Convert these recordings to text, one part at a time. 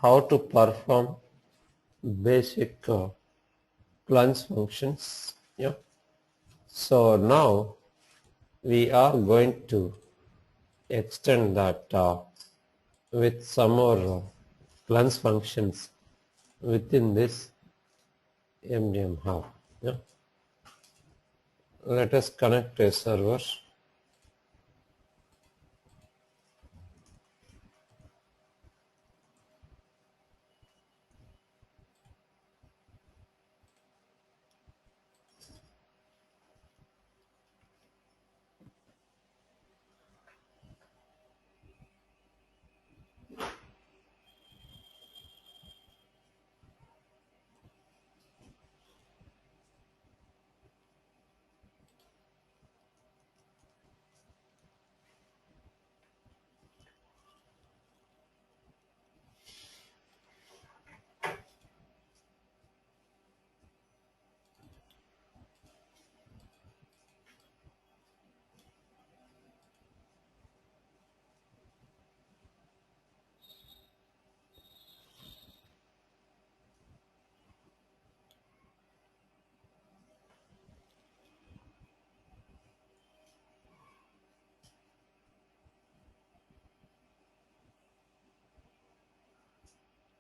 how to perform basic plunge functions. Yeah. So now we are going to extend that with some more plunge functions within this MDM hub. Yeah. Let us connect a server.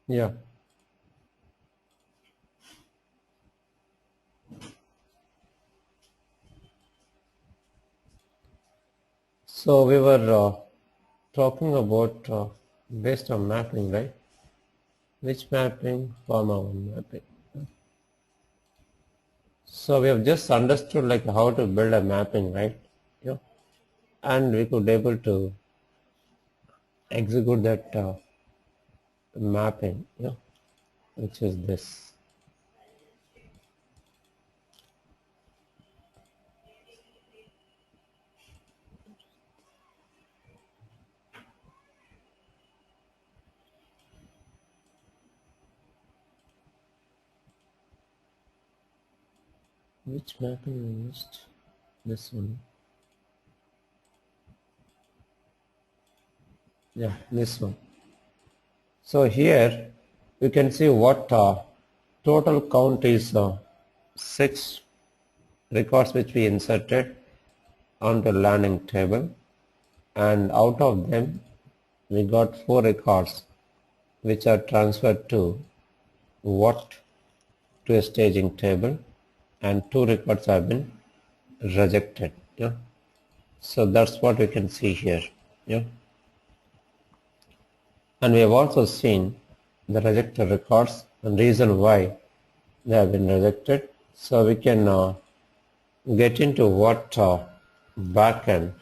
Yeah. So we were talking about based on mapping, right? Which mapping? Forma 1 mapping. So we have just understood like how to build a mapping, right? Yeah. And we could able to execute that mapping, yeah, which is this. Which mapping we used? This one. Yeah, this one. So here you can see what total count is 6 records which we inserted on the learning table, and out of them we got 4 records which are transferred to what to a staging table, and 2 records have been rejected. Yeah. So that's what we can see here. Yeah. And we have also seen the rejected records and reason why they have been rejected. So we can get into what backend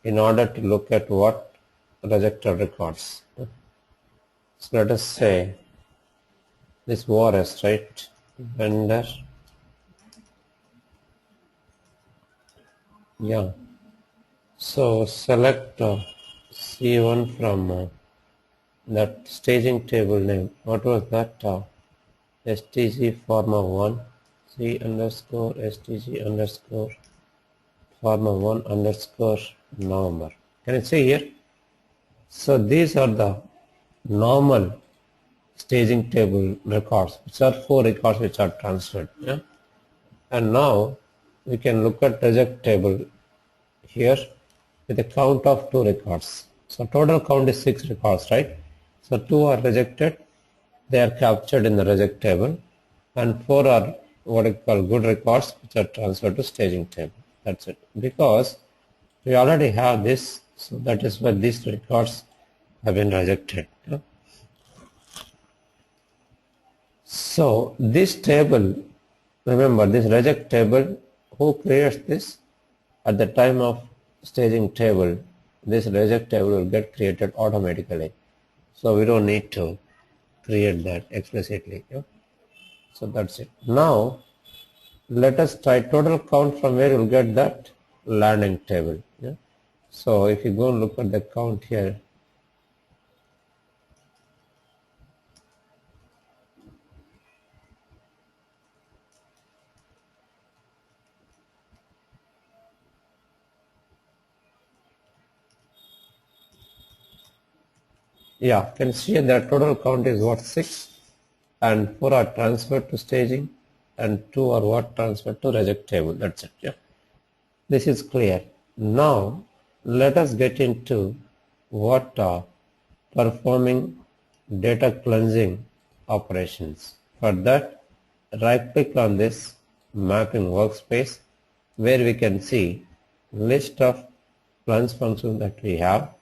in order to look at what rejected records. So let us say this ORS, right? Vendor. Yeah. So select C1 from that staging table name. What was that? STG Pharma 1 C underscore STG underscore Pharma 1 underscore November. Can you see here? So these are the normal staging table records, which are 4 records which are transferred. Yeah? And now we can look at reject table here with a count of 2 records. So total count is 6 records, right? So 2 are rejected, they are captured in the reject table, and 4 are what I call good records which are transferred to staging table. That's it. Because we already have this, so that is why these records have been rejected. Yeah? So this table, remember this reject table, who creates this? At the time of staging table, this reject table will get created automatically. So we don't need to create that explicitly. Yeah? So that's it. Now let us try total count from where you'll get that learning table. Yeah? So if you go and look at the count here, Yeah, can you see the total count is what, 6, and 4 are transferred to staging and 2 are what, transferred to reject table. That's it. Yeah, this is clear. Now let us get into what performing data cleansing operations. For that, right click on this mapping workspace where we can see list of cleanse functions that we have.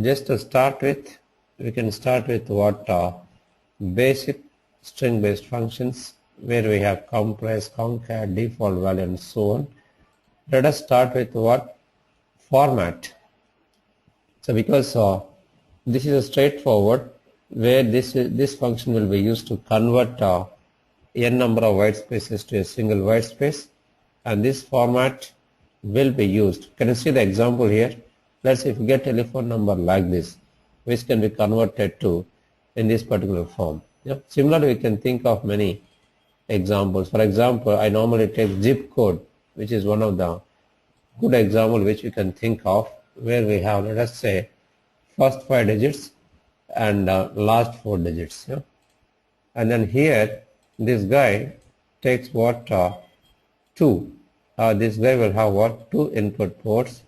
Just to start with, we can start with what basic string based functions where we have compress, concat, default value and so on. Let us start with what, format. So because this is a straightforward where this function will be used to convert n number of white spaces to a single white space, and this format will be used. Can you see the example here? Let's say if you get a telephone number like this, which can be converted to in this particular form. Yeah. Similarly, we can think of many examples. For example, I normally take zip code, which is one of the good example which we can think of, where we have, let us say, first 5 digits and last 4 digits. Yeah? And then here this guy takes what, 2. This guy will have what, 2 input ports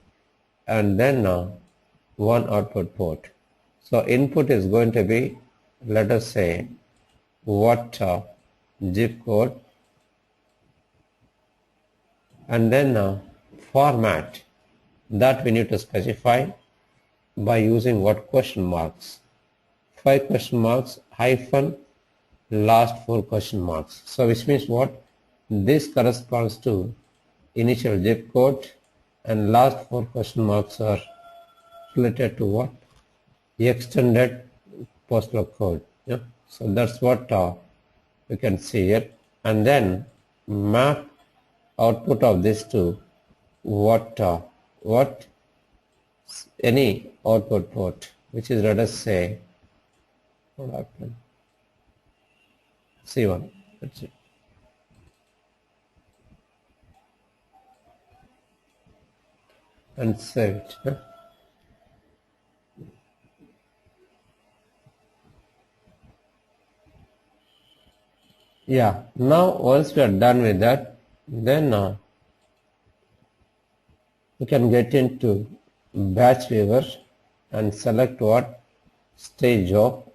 and then 1 output port. So input is going to be, let us say, what, zip code, and then format that we need to specify by using what, question marks. 5 question marks hyphen last 4 question marks. So which means what, this corresponds to initial zip code and last 4 question marks are related to what, extended postal code. Yeah? So that's what you can see here, and then map output of this to what, any output port, which is, let us say, what happened, C1. That's it. And save it. Yeah? Yeah, now once we are done with that, then we can get into batch viewer and select what, stage of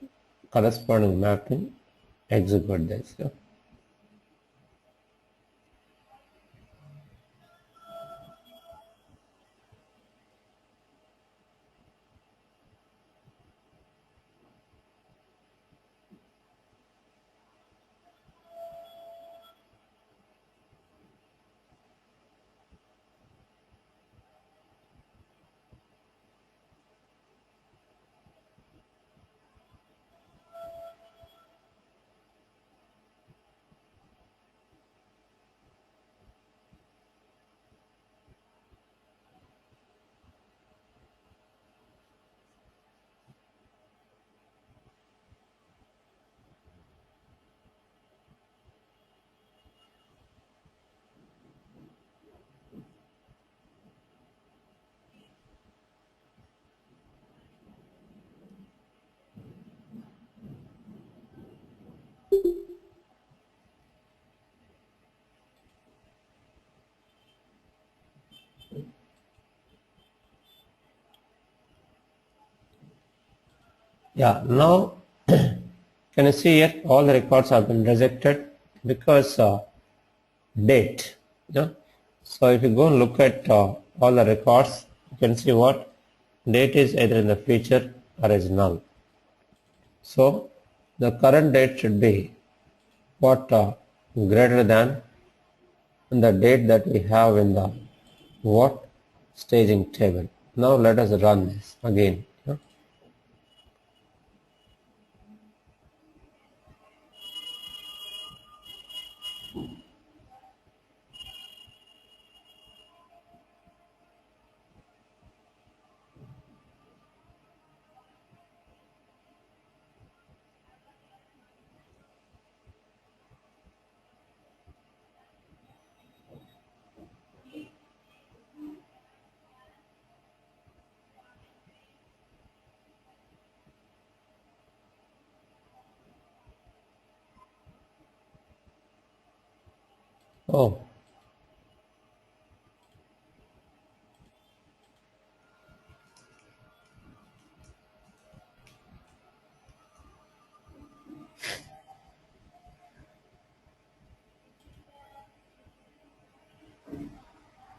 corresponding mapping, execute this. Yeah? Yeah, now can you see here all the records have been rejected because date. Yeah? So if you go and look at all the records, you can see what, date is either in the feature or is null. So the current date should be what, greater than the date that we have in the what, staging table. Now let us run this again. Yeah? Oh,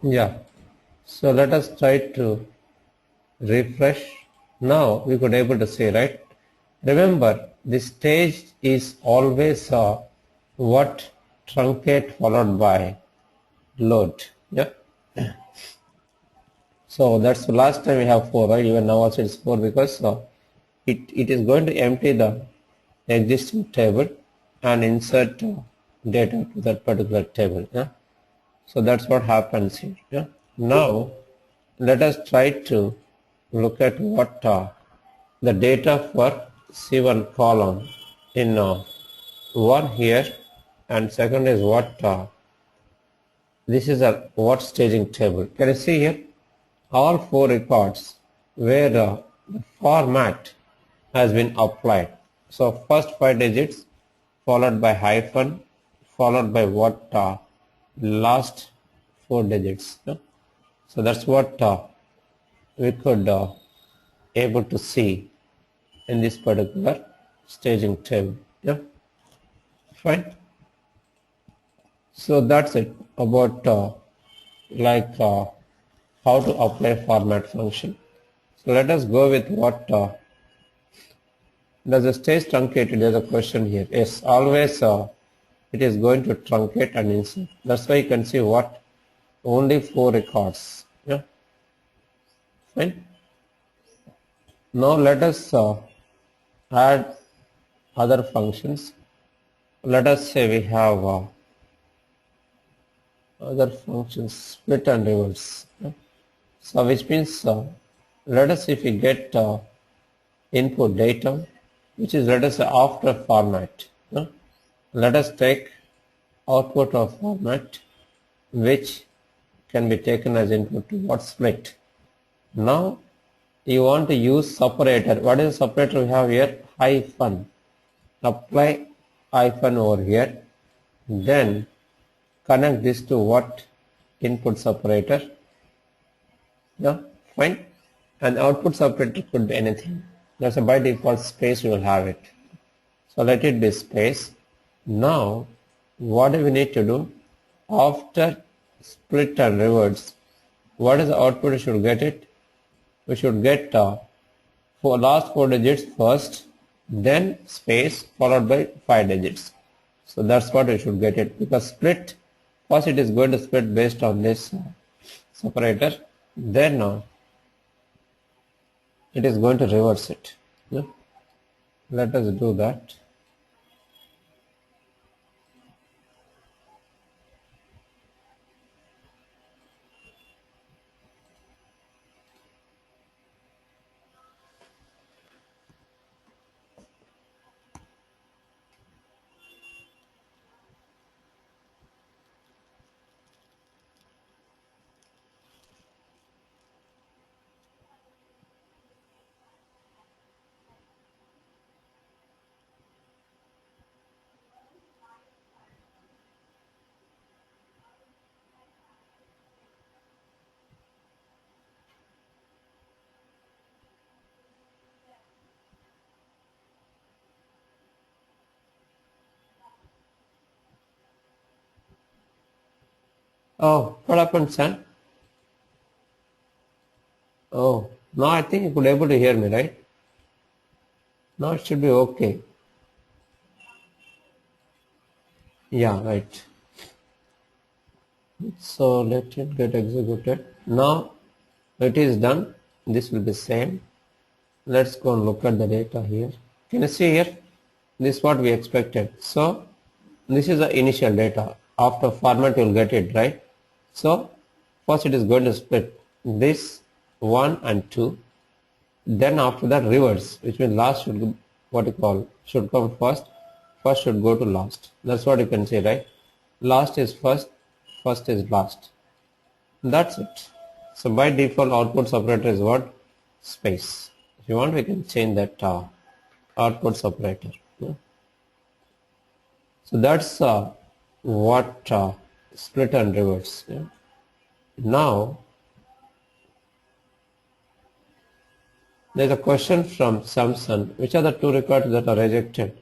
yeah. So let us try to refresh. Now we could able to see, right? Remember, the stage is always what truncate followed by load. Yeah. So that's the last time we have 4, right? Even now also it's 4 because it is going to empty the existing table and insert data to that particular table. Yeah. So that's what happens here. Yeah. Now let us try to look at what the data for C1 column in one here, and second is what this is a what staging table. Can you see here? All 4 records where the format has been applied. So first 5 digits followed by hyphen followed by what last 4 digits. Yeah? So that's what we could able to see in this particular staging table. Yeah, fine. So that's it about like how to apply format function. So let us go with what does the stage truncate? There's a question here. Yes, always it is going to truncate and insert. That's why you can see what only 4 records. Yeah, fine. Now let us add other functions. Let us say we have other functions split and reverse. Yeah. So which means let us see if we get input data which is let us say after format. Yeah. Let us take output of format which can be taken as input to what split. Now you want to use separator. What is the separator we have here? Hyphen. Apply hyphen over here. Then connect this to what input separator. Yeah, fine. And output separator could be anything. That's a by default space you will have it. So let it be space. Now what do we need to do? After split and reverse, what is the output we should get it? We should get for last 4 digits first, then space followed by 5 digits. So that's what we should get it, because split first it is going to split based on this separator, then it is going to reverse it. Yeah. Let us do that. Oh, what happened, son? Oh, now I think you could able to hear me, right? Now it should be okay. Yeah, right. So let it get executed. Now it is done. This will be same. Let's go and look at the data here. Can you see here? This is what we expected. So this is the initial data. After format you will get it, right? So first it is going to split this 1 and 2. Then after that reverse, which means last should go, what you call should come first. First should go to last. That's what you can see, right? Last is first, first is last. That's it. So by default output separator is what? Space. If you want we can change that output separator. Yeah. So that's what split and reverse. Yeah. Now there's a question from Samson. Which are the two records that are rejected?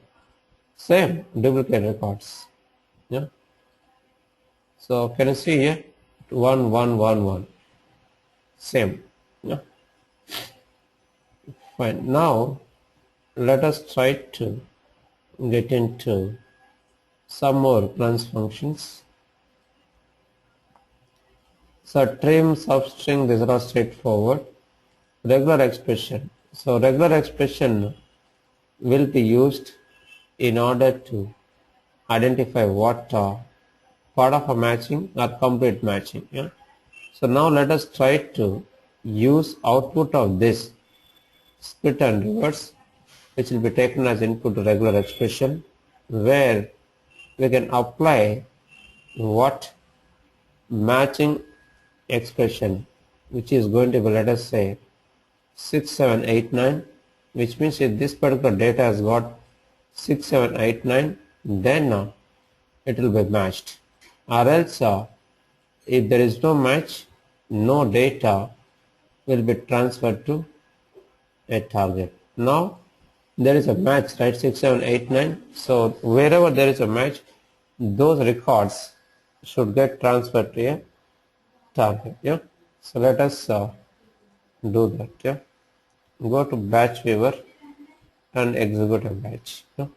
Same, duplicate records. Yeah. So can you see here? 1, 1, 1, 1. Same. Yeah. Fine. Now let us try to get into some more plans functions. So trim, substring, these are all straightforward. Regular expression. So regular expression will be used in order to identify what part of a matching or complete matching. Yeah. So now let us try to use output of this split and reverse, which will be taken as input to regular expression, where we can apply what matching expression, which is going to be, let us say, 6789, which means if this particular data has got 6789, then it will be matched, or else if there is no match, no data will be transferred to a target. Now there is a match, right? 6789. So wherever there is a match, those records should get transferred to a target. Yeah. So let us do that. Yeah. Go to batch viewer and execute a batch. Yeah.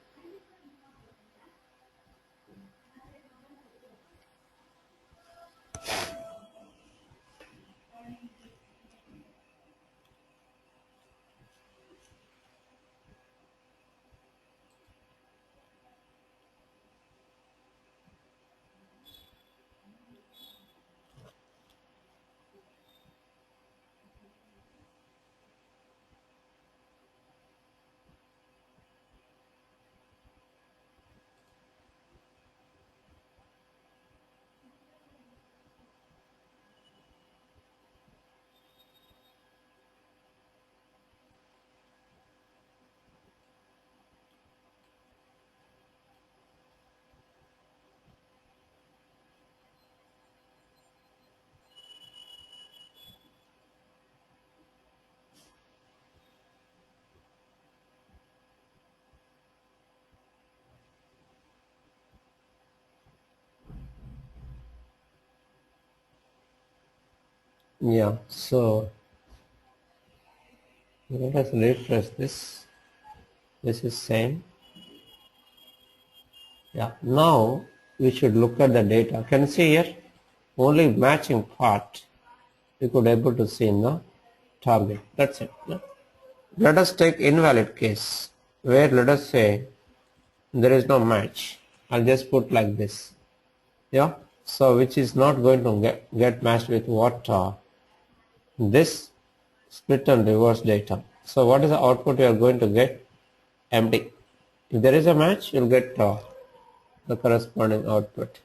Yeah. So let us refresh this. This is same. Yeah. Now we should look at the data. Can you see here? Only matching part we could able to see in the target. That's it. Yeah. Let us take invalid case, where let us say there is no match. I'll just put like this. Yeah. So which is not going to get matched with what this split and reverse data. So what is the output you are going to get? Empty. If there is a match, you'll get the corresponding output.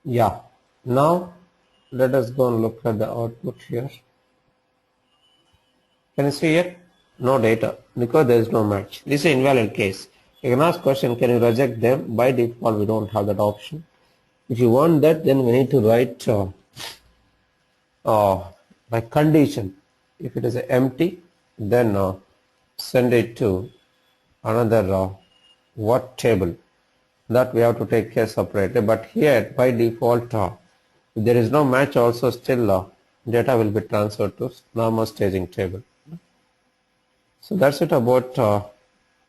Yeah. Now let us go and look at the output here. Can you see here? No data because there is no match. This is an invalid case. You can ask question, can you reject them? By default, we don't have that option. If you want that, then we need to write by condition. If it is empty, then send it to another what table. That we have to take care separately. But here, by default, If there is no match also, still data will be transferred to normal staging table. So that's it about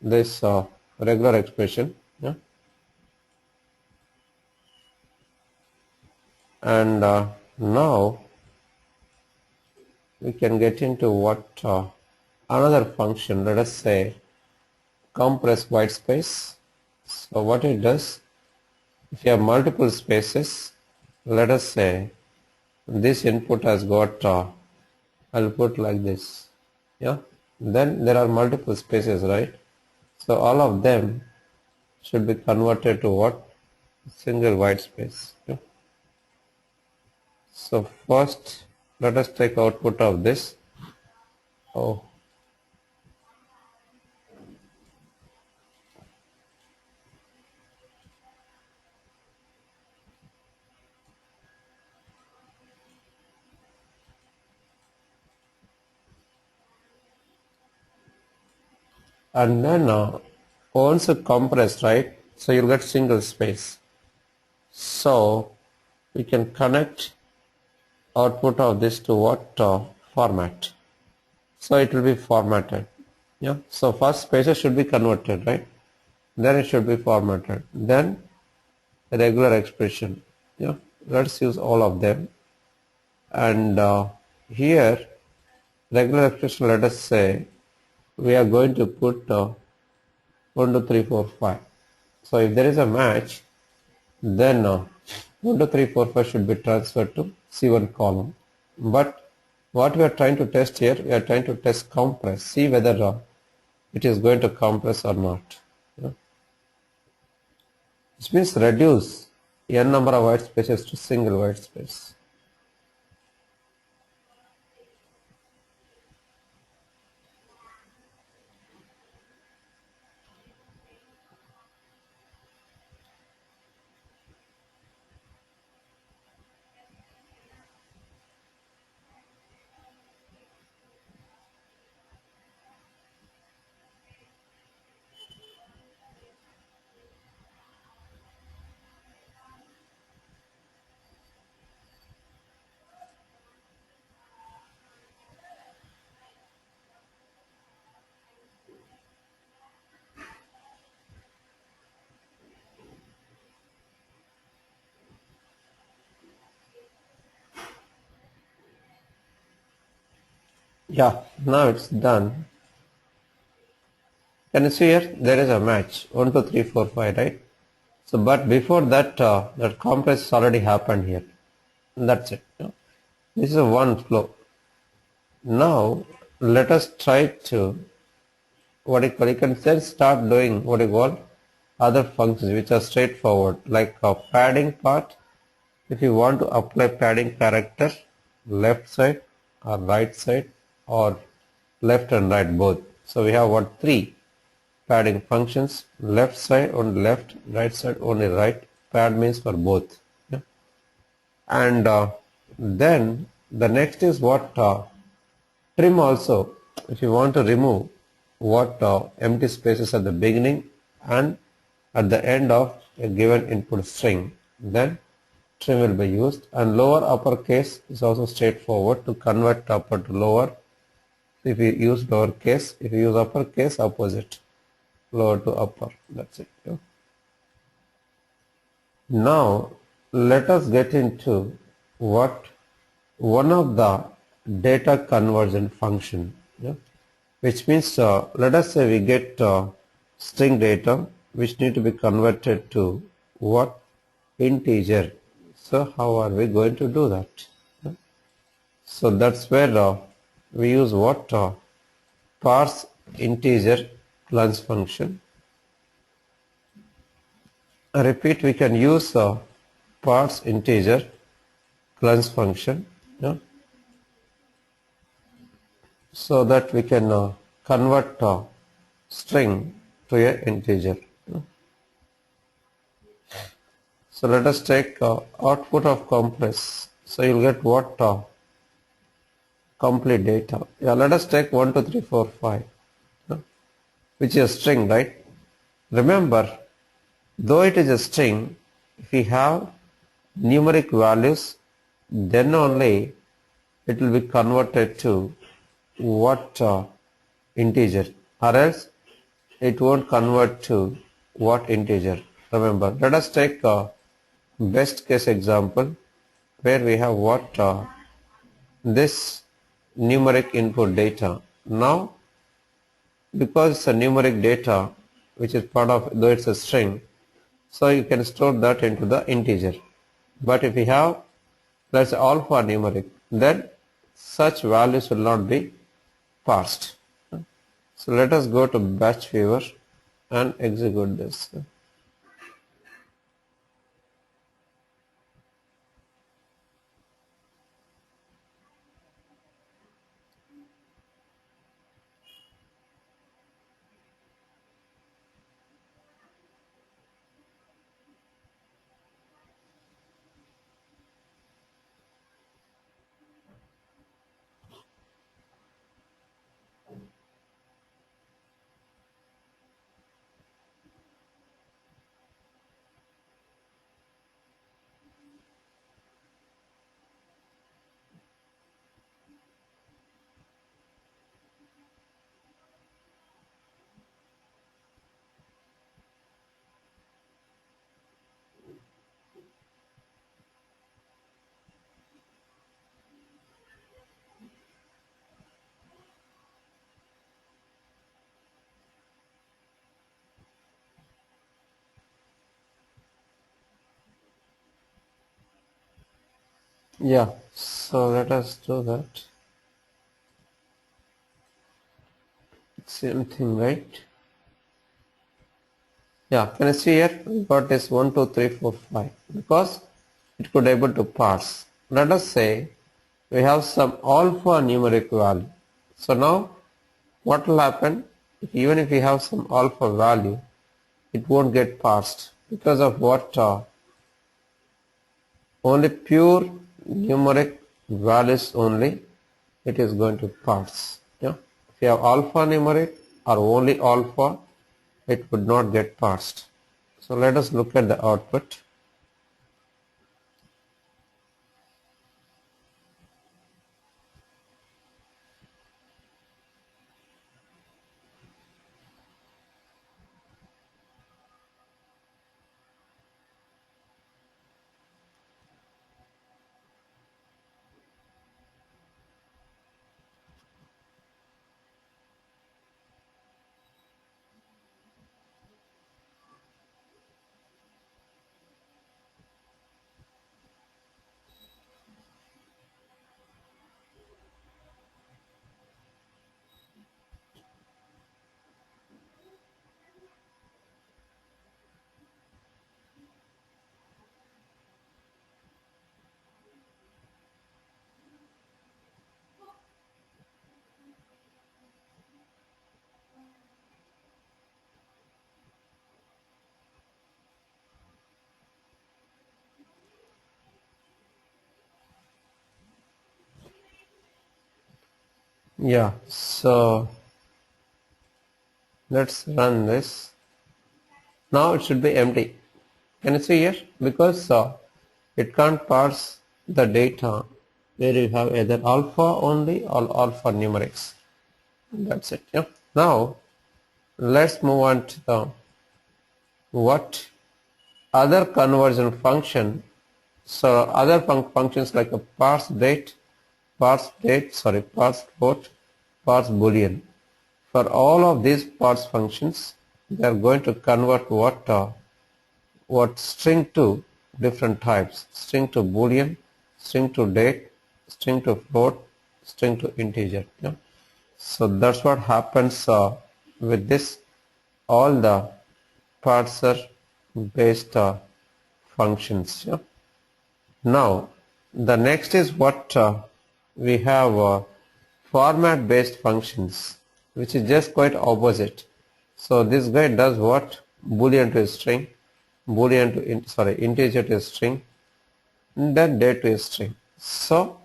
this regular expression. Yeah? And now we can get into what another function, let us say compress white space. So what it does, if you have multiple spaces, let us say this input has got I'll put like this, yeah, then there are multiple spaces, right? So all of them should be converted to what? Single white space. Yeah? So first let us take output of this. Oh, and then once you compress, right, so you'll get single space. So we can connect output of this to what format. So it will be formatted. Yeah. So first spaces should be converted, right? Then it should be formatted. Then a regular expression. Yeah. Let's use all of them. And here regular expression, let us say we are going to put 1, 2, 3, 4, 5. So if there is a match, then 1, 2, 3, 4, 5 should be transferred to C1 column. But what we are trying to test here, we are trying to test compress, see whether it is going to compress or not. Yeah. This means reduce n number of white spaces to single white space. Yeah, now it's done. Can you see here? There is a match 1, 2, 3, 4, 5, right? So, but before that, that compress already happened here. That's it. Yeah. This is a one flow. Now, let us try to you can then start doing what you call other functions which are straightforward, like a padding part. If you want to apply padding character, left side or right side or left and right both. So we have what, 3 padding functions: left side only left, right side only right. Pad means for both. Yeah? And then the next is what, trim also. If you want to remove what empty spaces at the beginning and at the end of a given input string, then trim will be used. And lower uppercase is also straightforward to convert upper to lower. If you use lowercase, if you use uppercase, opposite, lower to upper. That's it. Yeah. Now let us get into what one of the data conversion function. Yeah? Which means let us say we get string data which need to be converted to what, integer. So how are we going to do that? Yeah? So that's where we use what, parse integer plus function. I repeat, we can use parse integer plus function, yeah? So that we can convert string to a integer. Yeah? So let us take output of compress. So you'll get what, complete data. Yeah, let us take 1, 2, 3, 4, 5, yeah? Which is a string, right? Remember, though it is a string, if we have numeric values then only it will be converted to what integer, or else it won't convert to what integer. Remember, let us take a best case example where we have what this numeric input data. Now, because it's a numeric data which is part of, though it's a string, so you can store that into the integer. But if you have, let's say, alphanumeric, then such values will not be parsed. So let us go to batch viewer and execute this. Yeah, so let us do that. Same thing, right? Yeah, can you see here? We got this 1, 2, 3, 4, 5 because it could able to parse. Let us say we have some alphanumeric value. So now what will happen? Even if we have some alpha value, it won't get parsed because of what? Only pure numeric values only it is going to parse. Yeah. If you have alphanumeric or only alpha, it would not get parsed. So let us look at the output. Yeah, so let's run this. Now it should be empty. Can you see here? Because it can't parse the data where you have either alpha only or alpha numerics. That's it. Yeah. Now let's move on to the what other conversion function. So other functions like a parse float, parse boolean. For all of these parse functions, they are going to convert what string to different types: string to boolean, string to date, string to float, string to integer. Yeah. So that's what happens with this all the parser based functions. Yeah. Now the next is what we have format based functions, which is just quite opposite. So this guy does what? Boolean to a string, boolean to integer to a string, and then date to a string. So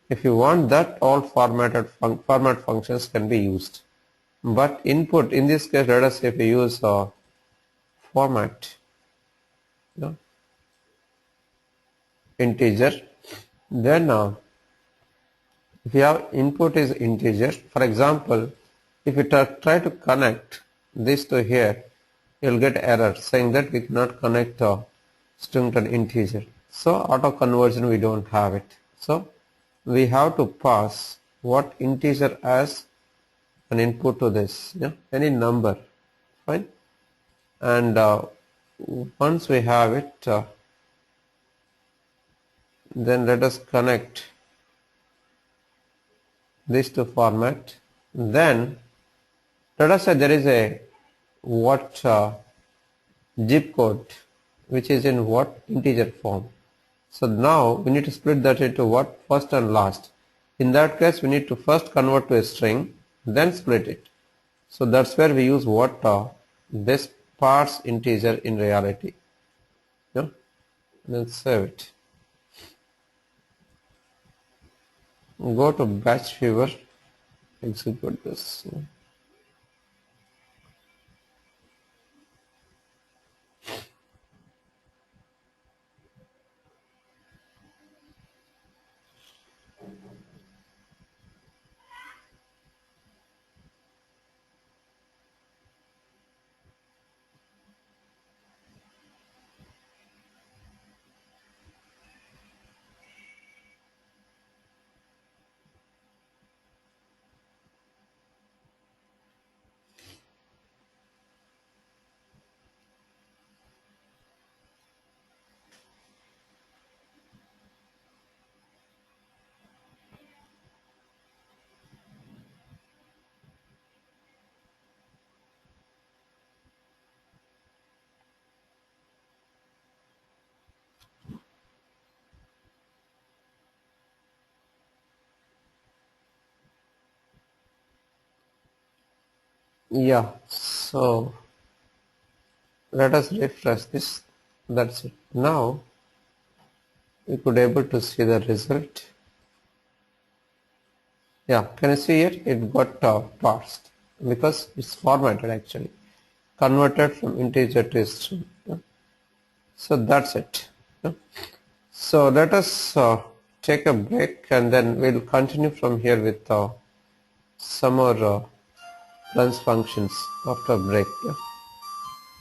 if you want that, all format functions can be used. But input in this case, let us say if we use format, you know, integer, Then if you have input is integer, for example, if you try to connect this to here, you'll get error saying that we cannot connect a string to an integer. So auto conversion we don't have it. So we have to pass what integer as an input to this, yeah, any number, fine. And once we have it, then let us connect this to format. Then let us say there is a what zip code which is in what integer form. So now we need to split that into what first and last. In that case we need to first convert to a string, then split it. So that's where we use what this parse integer in reality. Yeah, then save it. Go to batch viewer, execute this. Yeah, so let us refresh this. That's it. Now we could able to see the result. Yeah, can you see it? It got parsed because it's formatted actually, converted from integer to string. Yeah. So that's it. Yeah. So let us take a break and then we'll continue from here with some more runs functions after a break. Yeah.